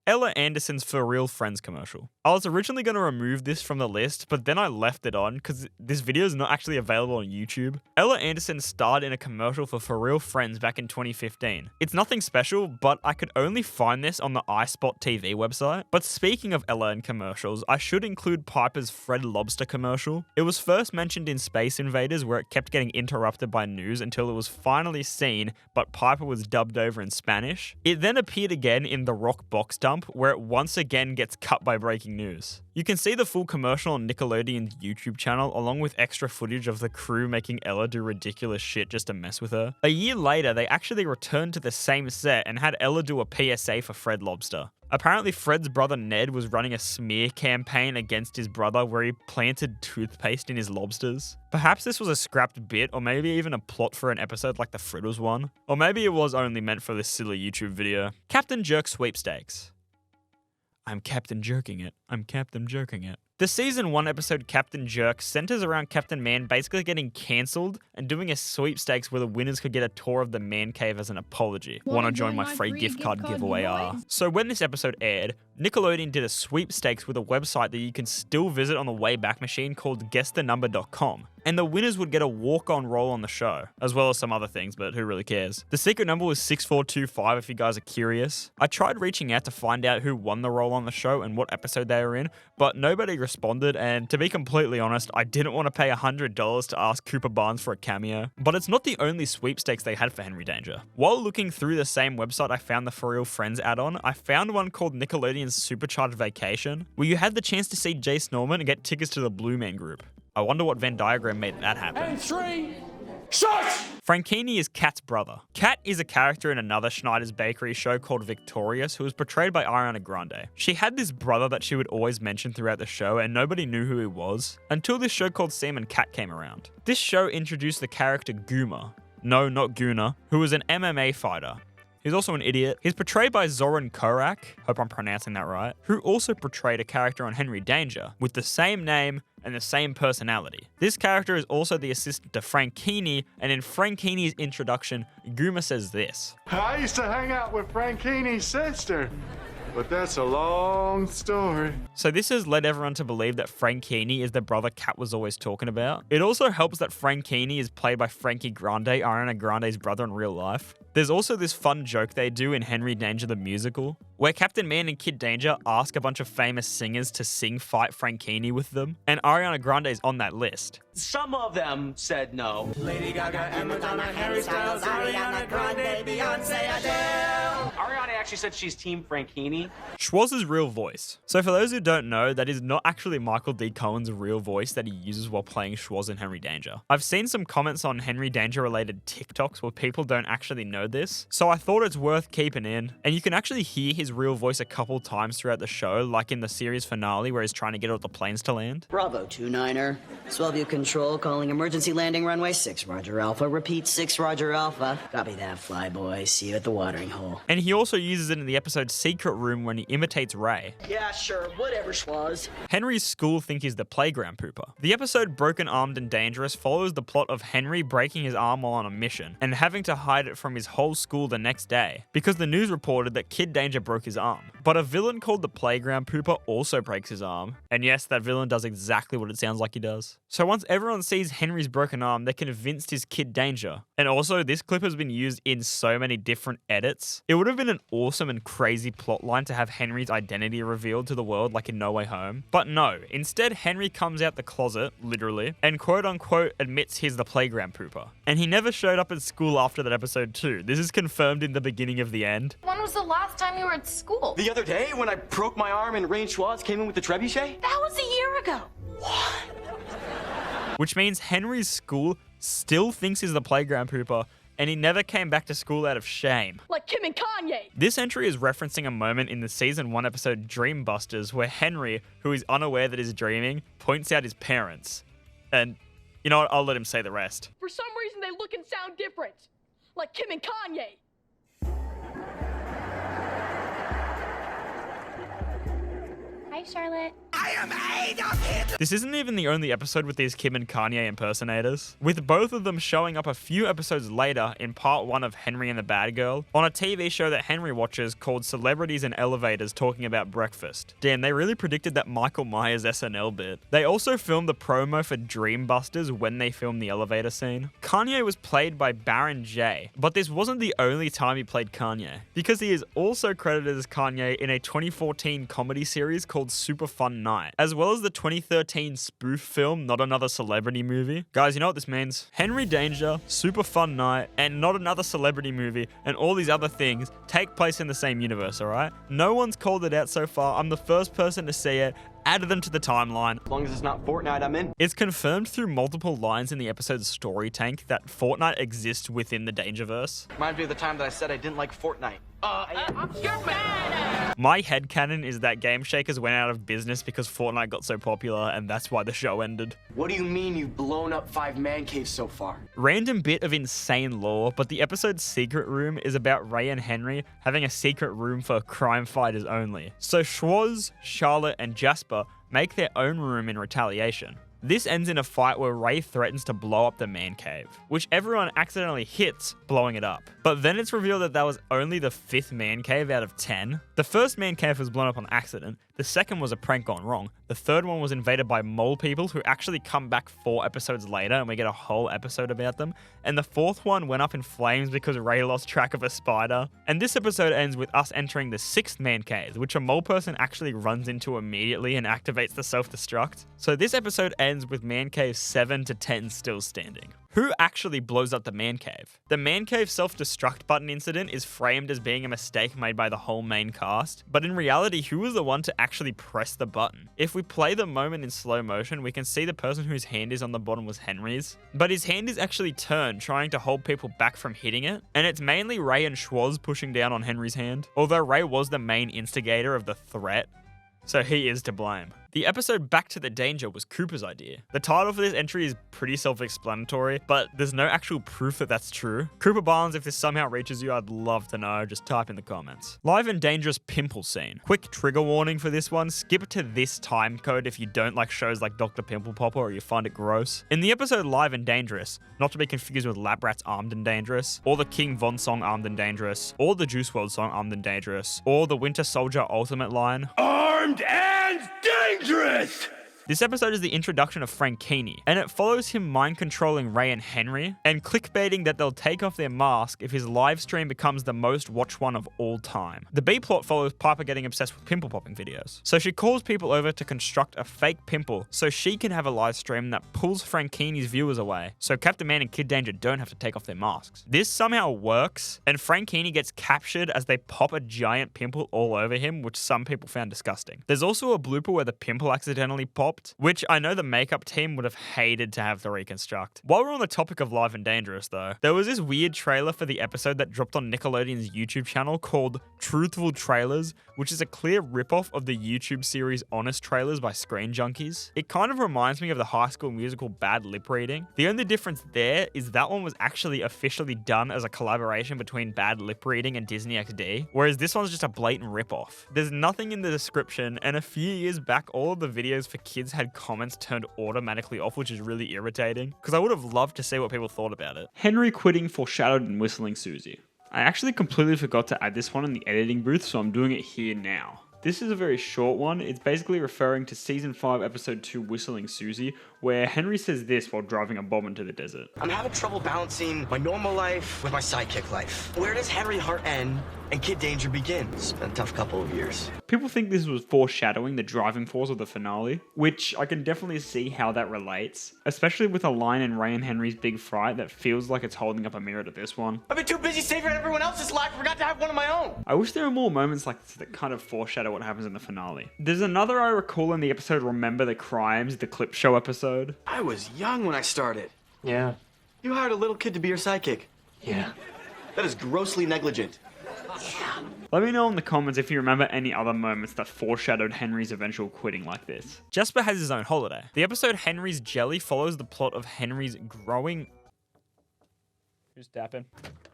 Speaker 1: Ella Anderson's For Real Friends commercial. I was originally going to remove this from the list, but then I left it on because this video is not actually available on YouTube. Ella Anderson starred in a commercial for Real Friends back in 2015. It's nothing special, but I could only find this on the iSpot TV website. But speaking of Ella in commercials, I should include Piper's Fred Lobster commercial. It was first mentioned in Space Invaders, where it kept getting interrupted by news until it was finally seen, but Piper was dubbed over in Spanish. It then appeared again in The Rock Box Dump, where it once again gets cut by breaking news. You can see the full commercial on Nickelodeon's YouTube channel, along with extra footage of the crew making Ella do ridiculous shit just to mess with her. A year later, they actually returned to the same set and had Ella do a PSA for Fred Lobster. Apparently, Fred's brother Ned was running a smear campaign against his brother where he planted toothpaste in his lobsters. Perhaps this was a scrapped bit, or maybe even a plot for an episode like the Frittles one. Or maybe it was only meant for this silly YouTube video. Captain Jerk Sweepstakes. I'm Captain Jerking It. I'm Captain Jerking It. The season 1 episode Captain Jerk centers around Captain Man basically getting cancelled and doing a sweepstakes where the winners could get a tour of the man cave as an apology. Wanna join my free gift card giveaway? So when this episode aired, Nickelodeon did a sweepstakes with a website that you can still visit on the Wayback Machine called guessthenumber.com. And the winners would get a walk-on role on the show, as well as some other things, but who really cares? The secret number was 6425 if you guys are curious. I tried reaching out to find out who won the role on the show and what episode they were in, but nobody responded, and to be completely honest, I didn't want to pay $100 to ask Cooper Barnes for a cameo. But it's not the only sweepstakes they had for Henry Danger. While looking through the same website I found the For Real Friends add-on, I found one called Nickelodeon's Supercharged Vacation, where you had the chance to see Jace Norman and get tickets to the Blue Man Group. I wonder what Venn diagram made that happen.
Speaker 5: And 3 shots!
Speaker 1: Frankini is Kat's brother. Kat is a character in another Schneider's Bakery show called Victorious, who was portrayed by Ariana Grande. She had this brother that she would always mention throughout the show, and nobody knew who he was, until this show called Sam and Cat came around. This show introduced the character Goomer. No, not Gooner, who was an MMA fighter. He's also an idiot. He's portrayed by Zoran Korak, hope I'm pronouncing that right, who also portrayed a character on Henry Danger with the same name, and the same personality. This character is also the assistant to Frankini, and in Frankini's introduction, Guma says this.
Speaker 5: I used to hang out with Frankini's sister, but that's a long story.
Speaker 1: So this has led everyone to believe that Frankini is the brother Kat was always talking about. It also helps that Frankini is played by Frankie Grande, Ariana Grande's brother in real life. There's also this fun joke they do in Henry Danger the Musical, where Captain Man and Kid Danger ask a bunch of famous singers to sing Fight Frankini with them, and Ariana Grande is on that list.
Speaker 6: Some of them said no.
Speaker 3: Lady Gaga, Emma Madonna, Harry Styles, Ariana Grande, Beyonce, Adele. Ariana actually said she's Team Frankini.
Speaker 1: Schwaz's real voice. So for those who don't know, that is not actually Michael D. Cohen's real voice that he uses while playing Schwaz in Henry Danger. I've seen some comments on Henry Danger related TikToks where people don't actually know this, so I thought it's worth keeping in. And you can actually hear his real voice a couple times throughout the show, like in the series finale where he's trying to get all the planes to land.
Speaker 11: Bravo, 2-9er. Swellview Control calling emergency landing runway 6 Roger Alpha. Repeat 6 Roger Alpha. Copy that, flyboy. See you at the watering hole.
Speaker 1: And he also uses it in the episode Secret Room when he imitates Ray.
Speaker 11: Yeah, sure. Whatever, Schwaz.
Speaker 1: Henry's school think he's the playground pooper. The episode Broken Armed and Dangerous follows the plot of Henry breaking his arm while on a mission and having to hide it from his whole school the next day because the news reported that Kid Danger broke his arm. But a villain called the Playground Pooper also breaks his arm. And yes, that villain does exactly what it sounds like he does. So once everyone sees Henry's broken arm, they're convinced he's Kid Danger. And also, this clip has been used in so many different edits. It would have been an awesome and crazy plotline to have Henry's identity revealed to the world like in No Way Home. But no, instead Henry comes out the closet, literally, and quote unquote admits he's the Playground Pooper. And he never showed up at school after that episode too. This is confirmed in the beginning of the end.
Speaker 8: When was the last time you were at school?
Speaker 6: The other day when I broke my arm and Rain Schwaz came in with the trebuchet?
Speaker 2: That was a year ago.
Speaker 1: Which means Henry's school still thinks he's the Playground Pooper, and he never came back to school out of shame.
Speaker 2: Like Kim and Kanye.
Speaker 1: This entry is referencing a moment in the season 1 episode Dream Busters where Henry, who is unaware that he's dreaming, points out his parents. And you know what, I'll let him say the rest.
Speaker 2: For some reason, they look and sound different. Like Kim and Kanye.
Speaker 8: Hi, Charlotte.
Speaker 1: This isn't even the only episode with these Kim and Kanye impersonators, with both of them showing up a few episodes later in part 1 of Henry and the Bad Girl, on a TV show that Henry watches called Celebrities in Elevators Talking About Breakfast. Damn, they really predicted that Michael Myers SNL bit. They also filmed the promo for Dream Busters when they filmed the elevator scene. Kanye was played by Baron J, but this wasn't the only time he played Kanye, because he is also credited as Kanye in a 2014 comedy series called Super Fun Night, as well as the 2013 spoof film Not Another Celebrity Movie. Guys, you know what this means? Henry Danger, Super Fun Night, and Not Another Celebrity Movie, and all these other things take place in the same universe, alright? No one's called it out so far. I'm the first person to see it. Added them to the timeline.
Speaker 6: As long as it's not Fortnite, I'm in.
Speaker 1: It's confirmed through multiple lines in the episode's story tank that Fortnite exists within the Dangerverse.
Speaker 6: Reminds me of the time that I said I didn't like Fortnite.
Speaker 1: My headcanon is that Game Shakers went out of business because Fortnite got so popular, and that's why the show ended.
Speaker 6: What do you mean you've blown up 5 man caves so far?
Speaker 1: Random bit of insane lore, but the episode's Secret Room is about Ray and Henry having a secret room for crime fighters only. So Schwaz, Charlotte, and Jasper make their own room in retaliation. This ends in a fight where Ray threatens to blow up the man cave, which everyone accidentally hits, blowing it up. But then it's revealed that was only the 5th man cave out of 10. The first man cave was blown up on accident, the second was a prank gone wrong, the third one was invaded by mole people who actually come back 4 episodes later and we get a whole episode about them, and the 4th one went up in flames because Ray lost track of a spider. And this episode ends with us entering the 6th man cave, which a mole person actually runs into immediately and activates the self-destruct. So this episode ends with man cave 7 to 10 still standing. Who actually blows up the man cave? The man cave self-destruct button incident is framed as being a mistake made by the whole main cast, but in reality, who was the one to actually press the button? If we play the moment in slow motion, we can see the person whose hand is on the bottom was Henry's, but his hand is actually turned, trying to hold people back from hitting it, and it's mainly Ray and Schwaz pushing down on Henry's hand. Although Ray was the main instigator of the threat, So he is to blame. The episode Back to the Danger was Cooper's idea. The title for this entry is pretty self-explanatory, but there's no actual proof that that's true. Cooper Barnes, if this somehow reaches you, I'd love to know. Just type in the comments. Live and Dangerous Pimple Scene. Quick trigger warning for this one. Skip to this time code if you don't like shows like Dr. Pimple Popper or you find it gross. In the episode Live and Dangerous, not to be confused with Lab Rats Armed and Dangerous, or the King Von song Armed and Dangerous, or the Juice WRLD song Armed and Dangerous, or the Winter Soldier Ultimate line,
Speaker 3: Armed and dangerous!
Speaker 1: This episode is the introduction of Franchini, and it follows him mind-controlling Ray and Henry, and clickbaiting that they'll take off their mask if his live stream becomes the most watched one of all time. The B-plot follows Piper getting obsessed with pimple popping videos. So she calls people over to construct a fake pimple so she can have a live stream that pulls Franchini's viewers away, so Captain Man and Kid Danger don't have to take off their masks. This somehow works, and Franchini gets captured as they pop a giant pimple all over him, which some people found disgusting. There's also a blooper where the pimple accidentally popped, which I know the makeup team would have hated to have to reconstruct. While we're on the topic of Live and Dangerous though, there was this weird trailer for the episode that dropped on Nickelodeon's YouTube channel called Truthful Trailers, which is a clear ripoff of the YouTube series Honest Trailers by Screen Junkies. It kind of reminds me of the High School Musical Bad Lip Reading. The only difference there is that one was actually officially done as a collaboration between Bad Lip Reading and Disney XD, whereas this one's just a blatant ripoff. There's nothing in the description, and a few years back all of the videos for kids had comments turned automatically off, which is really irritating, because I would have loved to see what people thought about it. Henry quitting foreshadowed in Whistling Susie. I actually completely forgot to add this one in the editing booth, so I'm doing it here now. This is a very short one. It's basically referring to Season 5, Episode 2, Whistling Susie, where Henry says this while driving a bomb into the desert.
Speaker 6: I'm having trouble balancing my normal life with my sidekick life. Where does Henry Hart end and Kid Danger begin? It's been a tough couple of years.
Speaker 1: People think this was foreshadowing the driving force of the finale, which I can definitely see how that relates, especially with a line in Ray and Henry's big fight that feels like it's holding up a mirror to this one.
Speaker 6: I've been too busy saving everyone else's life, forgot to have one of my own.
Speaker 1: I wish there were more moments like this that kind of foreshadow what happens in the finale. There's another I recall in the episode Remember the Crimes, the clip show episode.
Speaker 6: I was young when I started.
Speaker 10: Yeah.
Speaker 6: You hired a little kid to be your sidekick.
Speaker 10: Yeah.
Speaker 6: That is grossly negligent.
Speaker 1: Let me know in the comments if you remember any other moments that foreshadowed Henry's eventual quitting like this. Jasper has his own holiday. The episode Henry's Jelly follows the plot of Henry's growing... Who's dapping?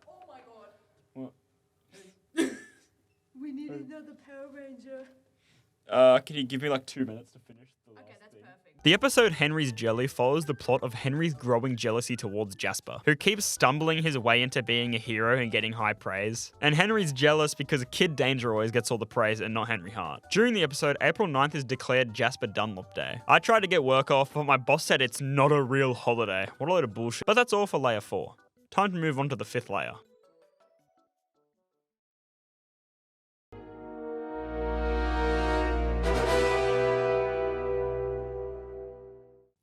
Speaker 12: Oh my god. What? We need another Power Ranger.
Speaker 1: Can you give me like 2 minutes to finish the last thing? The episode Henry's Jelly follows the plot of Henry's growing jealousy towards Jasper, who keeps stumbling his way into being a hero and getting high praise. And Henry's jealous because Kid Danger always gets all the praise and not Henry Hart. During the episode, April 9th is declared Jasper Dunlop Day. I tried to get work off, but my boss said it's not a real holiday. What a load of bullshit. But that's all for layer 4. Time to move on to the 5th layer.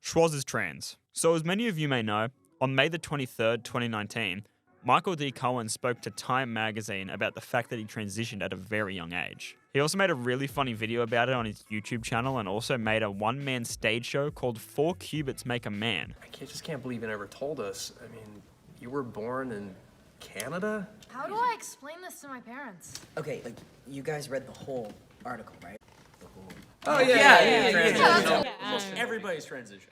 Speaker 1: Schwoz is trans. So as many of you may know, on May the 23rd, 2019, Michael D. Cohen spoke to Time magazine about the fact that he transitioned at a very young age. He also made a really funny video about it on his YouTube channel and also made a one-man stage show called 4 Cubits Make a Man.
Speaker 10: I just can't believe you never told us. I mean, you were born in Canada?
Speaker 13: How do I explain this to my parents?
Speaker 11: Okay, like, you guys read the whole article, right?
Speaker 10: Oh, yeah.
Speaker 12: Almost
Speaker 10: everybody's transitioned.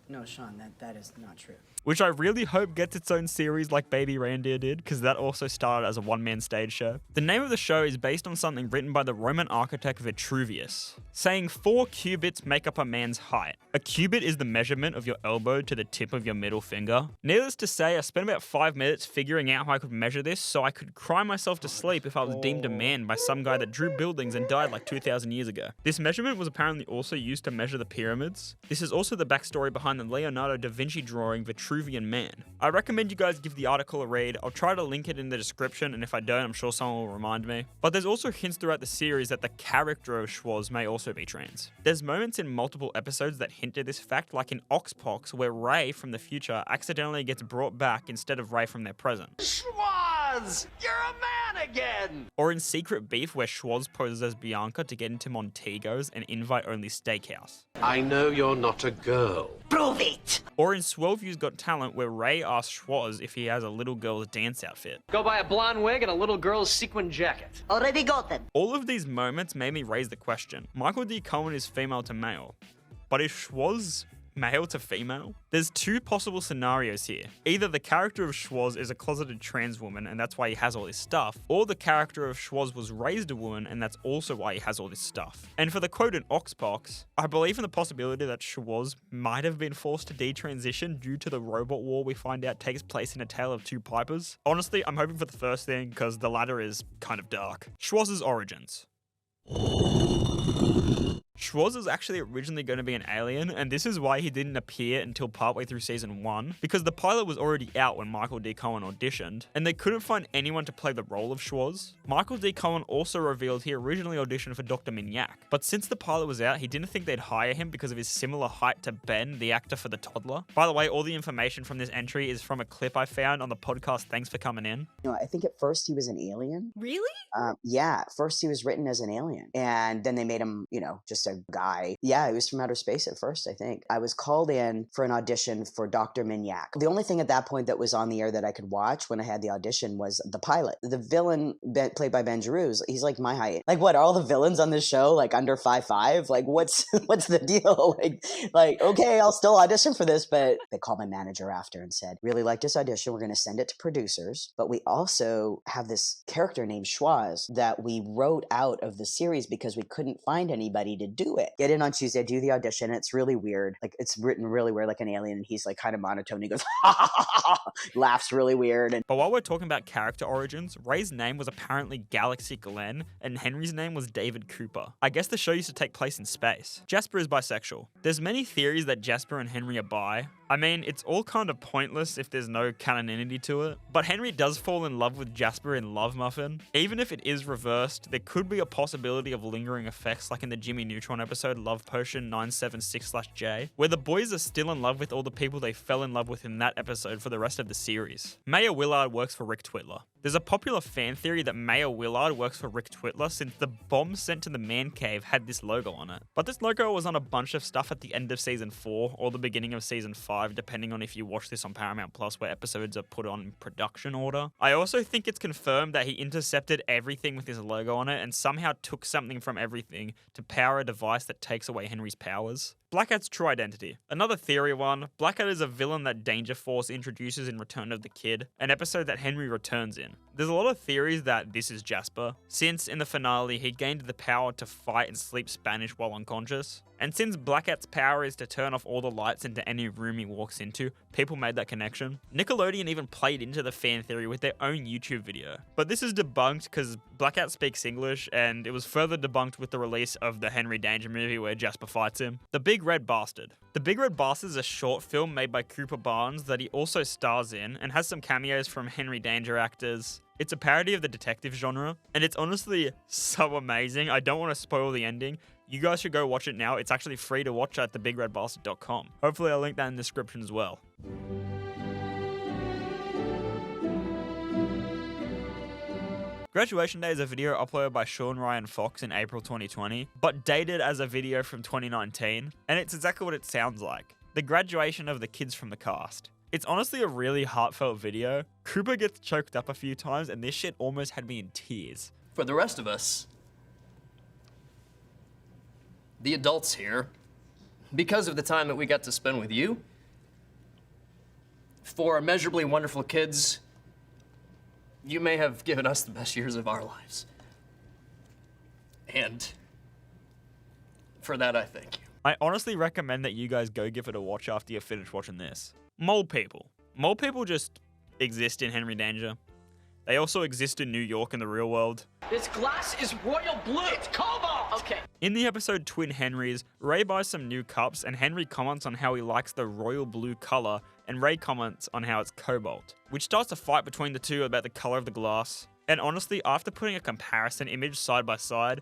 Speaker 11: No, Sean, that is not true.
Speaker 1: Which I really hope gets its own series like Baby Reindeer did, because that also started as a one-man stage show. The name of the show is based on something written by the Roman architect Vitruvius, saying 4 cubits make up a man's height. A cubit is the measurement of your elbow to the tip of your middle finger. Needless to say, I spent about 5 minutes figuring out how I could measure this so I could cry myself to sleep if I was deemed a man by some guy that drew buildings and died like 2,000 years ago. This measurement was apparently also used to measure the pyramids. This is also the backstory behind the Leonardo da Vinci drawing Vitruvian Man. I recommend you guys give the article a read. I'll try to link it in the description, and if I don't, I'm sure someone will remind me. But there's also hints throughout the series that the character of Schwoz may also be trans. There's moments in multiple episodes that hint at this fact, like in Oxpox, where Ray from the future accidentally gets brought back instead of Ray from their present.
Speaker 6: Schwoz!
Speaker 3: Schwoz! You're a man again!
Speaker 1: Or in Secret Beef, where Schwoz poses as Bianca to get into Montego's, an invite-only steakhouse.
Speaker 3: I know you're not a girl.
Speaker 2: Prove it!
Speaker 1: Or in Swellview's Got Talent, where Ray asks Schwoz if he has a little girl's dance outfit.
Speaker 3: Go buy a blonde wig and a little girl's sequin jacket.
Speaker 2: Already got them.
Speaker 1: All of these moments made me raise the question. Michael D. Cohen is female to male, but is Schwoz male to female? There's two possible scenarios here. Either the character of Schwoz is a closeted trans woman and that's why he has all this stuff, or the character of Schwoz was raised a woman and that's also why he has all this stuff. And for the quote in Oxbox, I believe in the possibility that Schwoz might have been forced to detransition due to the robot war we find out takes place in A Tale of Two Pipers. Honestly, I'm hoping for the first thing because the latter is kind of dark. Schwoz's origins. Schwoz is actually originally going to be an alien, and this is why he didn't appear until partway through season 1, because the pilot was already out when Michael D. Cohen auditioned, and they couldn't find anyone to play the role of Schwoz. Michael D. Cohen also revealed he originally auditioned for Dr. Minyak, but since the pilot was out, he didn't think they'd hire him because of his similar height to Ben, the actor for The Toddler. By the way, all the information from this entry is from a clip I found on the podcast Thanks for Coming In.
Speaker 11: I think at first he was an alien.
Speaker 7: Really?
Speaker 11: Yeah, at first he was written as an alien, and then they made him, just a guy. Yeah, he was from outer space at first, I think. I was called in for an audition for Dr. Minyak. The only thing at that point that was on the air that I could watch when I had the audition was the pilot. The villain played by Ben Giroux, he's like my height. Like, what, are all the villains on this show like under 5'5"? Like, what's the deal? Like, okay, I'll still audition for this, but they called my manager after and said, really like this audition, we're going to send it to producers, but we also have this character named Schwoz that we wrote out of the series because we couldn't find anybody to do it. Get in on Tuesday, do the audition. It's really weird. Like, it's written really weird, like an alien, and he's like kind of monotone. He goes, ha ha ha ha, laughs really weird.
Speaker 1: But while we're talking about character origins, Ray's name was apparently Galaxy Glenn, and Henry's name was David Cooper. I guess the show used to take place in space. Jasper is bisexual. There's many theories that Jasper and Henry are bi. I mean, it's all kind of pointless if there's no canonity to it, but Henry does fall in love with Jasper in Love Muffin. Even if it is reversed, there could be a possibility of lingering effects like in the Jimmy Neutron episode Love Potion 976/J, where the boys are still in love with all the people they fell in love with in that episode for the rest of the series. Maya Willard works for Rick Twitler. There's a popular fan theory that Maya Willard works for Rick Twitler since the bomb sent to the man cave had this logo on it. But this logo was on a bunch of stuff at the end of season 4 or the beginning of season 5, depending on if you watch this on Paramount Plus where episodes are put on production order. I also think it's confirmed that he intercepted everything with his logo on it and somehow took something from everything to power a device that takes away Henry's powers. Blackat's true identity. Another theory one, Blackat is a villain that Danger Force introduces in Return of the Kid, an episode that Henry returns in. There's a lot of theories that this is Jasper, since in the finale he gained the power to fight and sleep Spanish while unconscious. And since Blackat's power is to turn off all the lights into any room he walks into, people made that connection. Nickelodeon even played into the fan theory with their own YouTube video. But this is debunked because Blackat speaks English, and it was further debunked with the release of the Henry Danger movie where Jasper fights him. The Big Red Bastard. The Big Red Bastard is a short film made by Cooper Barnes that he also stars in and has some cameos from Henry Danger actors. It's a parody of the detective genre, and it's honestly so amazing. I don't want to spoil the ending. You guys should go watch it now. It's actually free to watch at thebigredbastard.com. Hopefully I'll link that in the description as well. Graduation Day is a video uploaded by Sean Ryan Fox in April 2020, but dated as a video from 2019, and it's exactly what it sounds like. The graduation of the kids from the cast. It's honestly a really heartfelt video. Cooper gets choked up a few times, and this shit almost had me in tears.
Speaker 10: For the rest of us, the adults here, because of the time that we got to spend with you, for immeasurably wonderful kids, you may have given us the best years of our lives. And for that, I thank you.
Speaker 1: I honestly recommend that you guys go give it a watch after you're finished watching this. Mole people. Mole people just exist in Henry Danger. They also exist in New York in the real world.
Speaker 3: This glass is royal blue. It's cobalt. Okay.
Speaker 1: In the episode Twin Henrys, Ray buys some new cups and Henry comments on how he likes the royal blue color and Ray comments on how it's cobalt, which starts a fight between the two about the color of the glass. And honestly, after putting a comparison image side by side,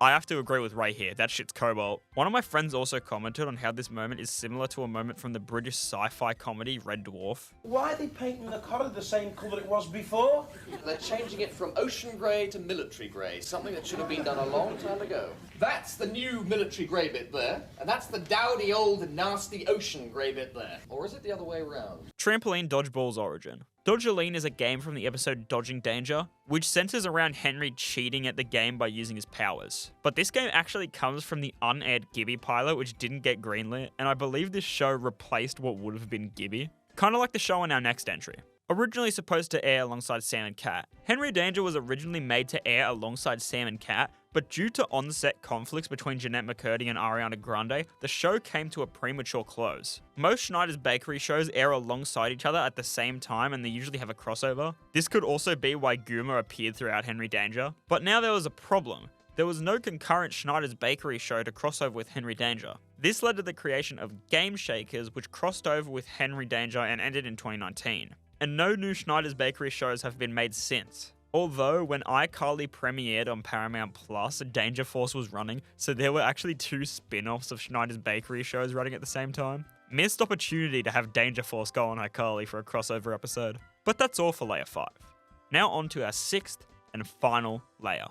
Speaker 1: I have to agree with Ray here. That shit's Cobalt. One of my friends also commented on how this moment is similar to a moment from the British sci-fi comedy Red Dwarf.
Speaker 14: Why are they painting the colour the same colour it was before?
Speaker 3: They're changing it from ocean grey to military grey, something that should have been done a long time ago. That's the new military grey bit there, and that's the dowdy old nasty ocean grey bit there. Or is it the other way around?
Speaker 1: Trampoline Dodgeball's origin. Dodgeline is a game from the episode Dodging Danger, which centers around Henry cheating at the game by using his powers. But this game actually comes from the unaired Gibby pilot, which didn't get greenlit, and I believe this show replaced what would have been Gibby. Kind of like the show in our next entry. Originally supposed to air alongside Sam and Cat, Henry Danger was originally made to air alongside Sam and Cat, but due to on-set conflicts between Jeanette McCurdy and Ariana Grande, the show came to a premature close. Most Schneider's Bakery shows air alongside each other at the same time, and they usually have a crossover. This could also be why Goomer appeared throughout Henry Danger. But now there was a problem. There was no concurrent Schneider's Bakery show to cross over with Henry Danger. This led to the creation of Game Shakers, which crossed over with Henry Danger and ended in 2019. And no new Schneider's Bakery shows have been made since. Although, when iCarly premiered on Paramount Plus, Danger Force was running, so there were actually 2 spin-offs of Schneider's Bakery shows running at the same time. Missed opportunity to have Danger Force go on iCarly for a crossover episode. But that's all for Layer 5. Now on to our 6th and final layer.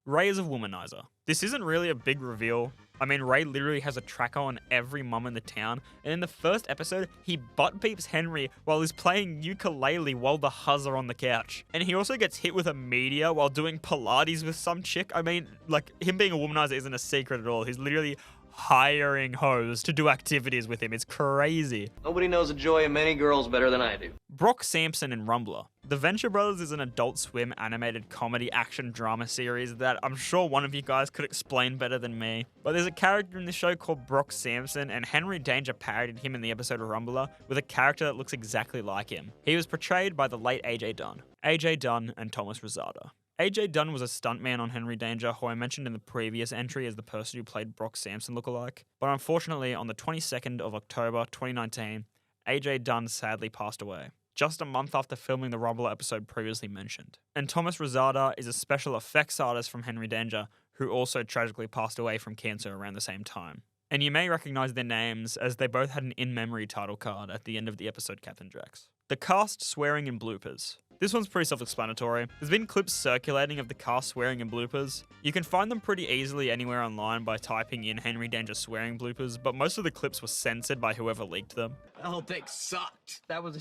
Speaker 1: Ray is a womanizer. This isn't really a big reveal. I mean, Ray literally has a tracker on every mum in the town, and in the first episode, he butt beeps Henry while he's playing ukulele while the huzz are on the couch. And he also gets hit with a meteor while doing Pilates with some chick. I mean, like, him being a womanizer isn't a secret at all. He's literally hiring hoes to do activities with him. It's crazy.
Speaker 10: Nobody knows the joy of many girls better than I do.
Speaker 1: Brock Sampson in Rumbler. The Venture Brothers is an Adult Swim animated comedy action drama series that I'm sure one of you guys could explain better than me. But there's a character in this show called Brock Sampson, and Henry Danger parodied him in the episode of Rumbler with a character that looks exactly like him. He was portrayed by the late AJ Dunn. AJ Dunn and Thomas Rosada. AJ Dunn was a stuntman on Henry Danger, who I mentioned in the previous entry as the person who played Brock Sampson lookalike. But unfortunately, on the 22nd of October 2019, AJ Dunn sadly passed away, just a month after filming the Rumbler episode previously mentioned. And Thomas Rosada is a special effects artist from Henry Danger, who also tragically passed away from cancer around the same time. And you may recognize their names as they both had an in-memory title card at the end of the episode Captain Drex. The cast swearing in bloopers. This one's pretty self-explanatory. There's been clips circulating of the cast swearing in bloopers. You can find them pretty easily anywhere online by typing in Henry Danger swearing bloopers, but most of the clips were censored by whoever leaked them.
Speaker 3: The whole thing sucked.
Speaker 10: That was a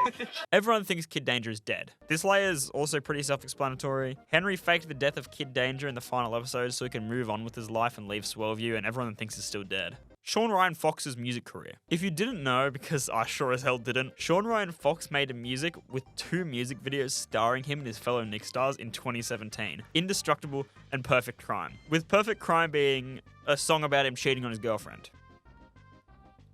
Speaker 10: take.
Speaker 1: Everyone thinks Kid Danger is dead. This layer is also pretty self-explanatory. Henry faked the death of Kid Danger in the final episode so he can move on with his life and leave Swellview, and everyone thinks he's still dead. Sean Ryan Fox's music career. If you didn't know, because I sure as hell didn't, Sean Ryan Fox made a music with 2 music videos starring him and his fellow Nick stars in 2017. Indestructible and Perfect Crime. With Perfect Crime being a song about him cheating on his girlfriend.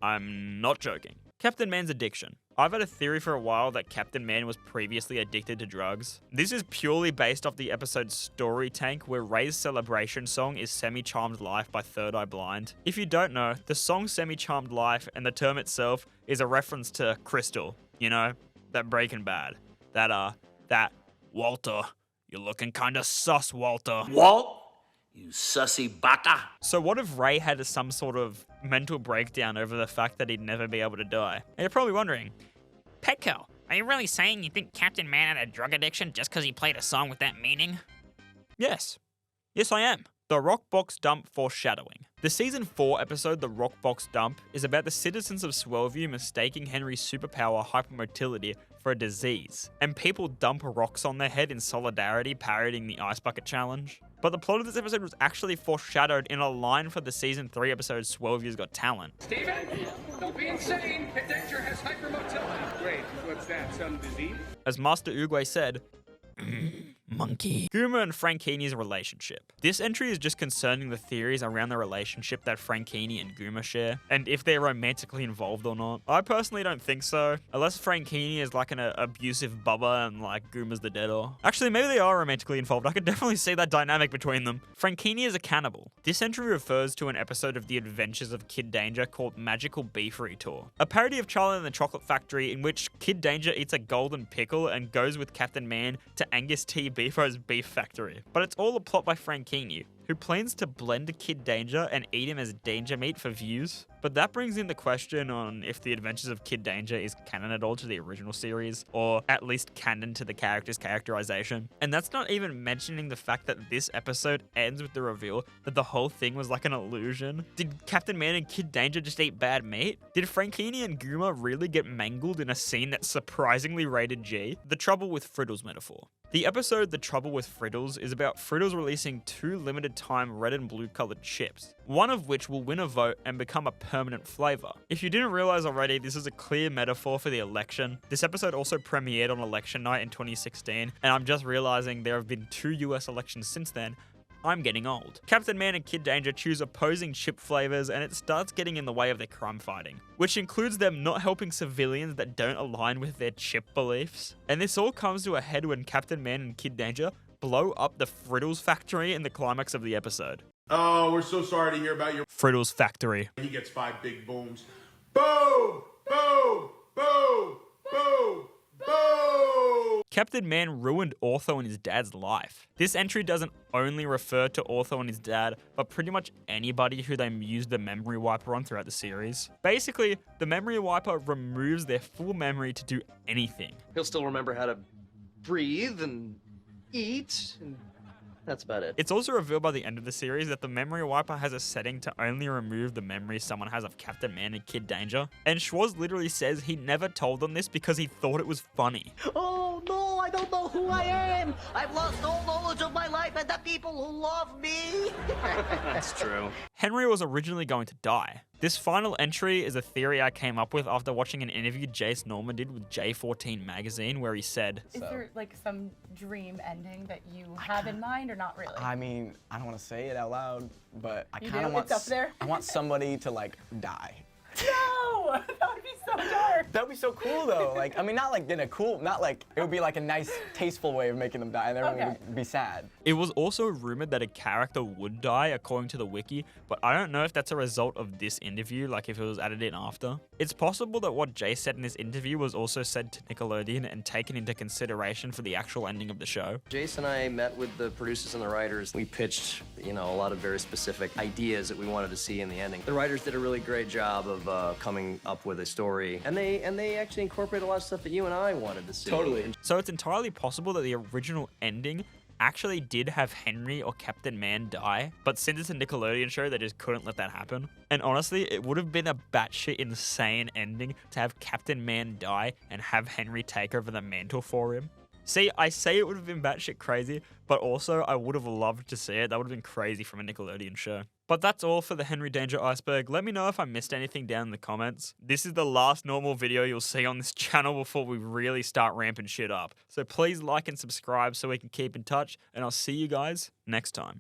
Speaker 1: I'm not joking. Captain Man's addiction. I've had a theory for a while that Captain Man was previously addicted to drugs. This is purely based off the episode Story Tank, where Ray's celebration song is Semi-Charmed Life by Third Eye Blind. If you don't know, the song Semi-Charmed Life and the term itself is a reference to Crystal, you know, that Breaking Bad. That Walter, you're looking kinda sus, Walter.
Speaker 14: Walt? You sussy baka.
Speaker 1: So what if Ray had some sort of mental breakdown over the fact that he'd never be able to die? And you're probably wondering,
Speaker 15: Petko, are you really saying you think Captain Man had a drug addiction just because he played a song with that meaning?
Speaker 1: Yes. Yes, I am. The Rock Box Dump foreshadowing. The season 4 episode, The Rock Box Dump, is about the citizens of Swellview mistaking Henry's superpower hypermotility for a disease, and people dump rocks on their head in solidarity, parodying the Ice Bucket Challenge. But the plot of this episode was actually foreshadowed in a line for the season 3 episode Swellview's Got Talent.
Speaker 3: Steven, don't be insane. Kid Danger has hypermotility.
Speaker 16: Wait, what's that? Some disease?
Speaker 1: As Master Oogway said, Monkey. Guma and Frankini's relationship. This entry is just concerning the theories around the relationship that Frankini and Guma share, and if they're romantically involved or not. I personally don't think so, unless Frankini is like an abusive bubba and like Guma's the deader. Actually, maybe they are romantically involved. I could definitely see that dynamic between them. Frankini is a cannibal. This entry refers to an episode of The Adventures of Kid Danger called Magical Beefery Tour, a parody of Charlie and the Chocolate Factory in which Kid Danger eats a golden pickle and goes with Captain Man to Angus T. Beefo's beef factory. But it's all a plot by Frankini, who plans to blend Kid Danger and eat him as danger meat for views. But that brings in the question on if The Adventures of Kid Danger is canon at all to the original series, or at least canon to the character's characterization. And that's not even mentioning the fact that this episode ends with the reveal that the whole thing was like an illusion. Did Captain Man and Kid Danger just eat bad meat? Did Frankini and Guma really get mangled in a scene that's surprisingly rated G? The trouble with Frittles metaphor. The episode The Trouble with Frittles is about Frittles releasing 2 limited time red and blue colored chips, one of which will win a vote and become a permanent flavor. If you didn't realize already, this is a clear metaphor for the election. This episode also premiered on election night in 2016, and I'm just realizing there have been 2 US elections since then. I'm getting old. Captain Man and Kid Danger choose opposing chip flavors, and it starts getting in the way of their crime fighting, which includes them not helping civilians that don't align with their chip beliefs. And this all comes to a head when Captain Man and Kid Danger blow up the Frittles factory in the climax of the episode.
Speaker 16: Oh, we're so sorry to hear about your
Speaker 1: Frittles factory.
Speaker 16: He gets 5 big booms. Boom! Boom! Boom! Boom! Boom!
Speaker 1: Captain Man ruined Ortho and his dad's life. This entry doesn't only refer to Ortho and his dad, but pretty much anybody who they used the memory wiper on throughout the series. Basically, the memory wiper removes their full memory to do anything.
Speaker 10: He'll still remember how to breathe and eat, and that's about it.
Speaker 1: It's also revealed by the end of the series that the memory wiper has a setting to only remove the memories someone has of Captain Man and Kid Danger. And Schwartz literally says he never told them this because he thought it was funny.
Speaker 6: Oh no, I don't know who I am. I've lost all knowledge of my life and the people who love me.
Speaker 10: That's true.
Speaker 1: Henry was originally going to die. This final entry is a theory I came up with after watching an interview Jace Norman did with J14 magazine where he said,
Speaker 17: Is there like some dream ending that you have in mind or not really?
Speaker 18: I mean, I don't want to say it out loud, but I
Speaker 17: You
Speaker 18: kind of
Speaker 17: do?
Speaker 18: want
Speaker 17: It's up there?
Speaker 18: I want somebody to like die.
Speaker 17: No! That would be so dark.
Speaker 18: That would be so cool though. Like, I mean, not like in a cool, not like, it would be like a nice, tasteful way of making them die and everyone would be sad.
Speaker 1: It was also rumored that a character would die according to the wiki, but I don't know if that's a result of this interview, like if it was added in after. It's possible that what Jay said in this interview was also said to Nickelodeon and taken into consideration for the actual ending of the show.
Speaker 10: Jace and I met with the producers and the writers. We pitched, a lot of very specific ideas that we wanted to see in the ending. The writers did a really great job of coming up with a story, and they actually incorporated a lot of stuff that you and I wanted to see.
Speaker 18: Totally.
Speaker 1: So it's entirely possible that the original ending actually did have Henry or Captain Man die, but since it's a Nickelodeon show, they just couldn't let that happen. And honestly, it would have been a batshit insane ending to have Captain Man die and have Henry take over the mantle for him. See, I say it would have been batshit crazy, but also I would have loved to see it. That would have been crazy from a Nickelodeon show. But that's all for the Henry Danger Iceberg. Let me know if I missed anything down in the comments. This is the last normal video you'll see on this channel before we really start ramping shit up. So please like and subscribe so we can keep in touch, and I'll see you guys next time.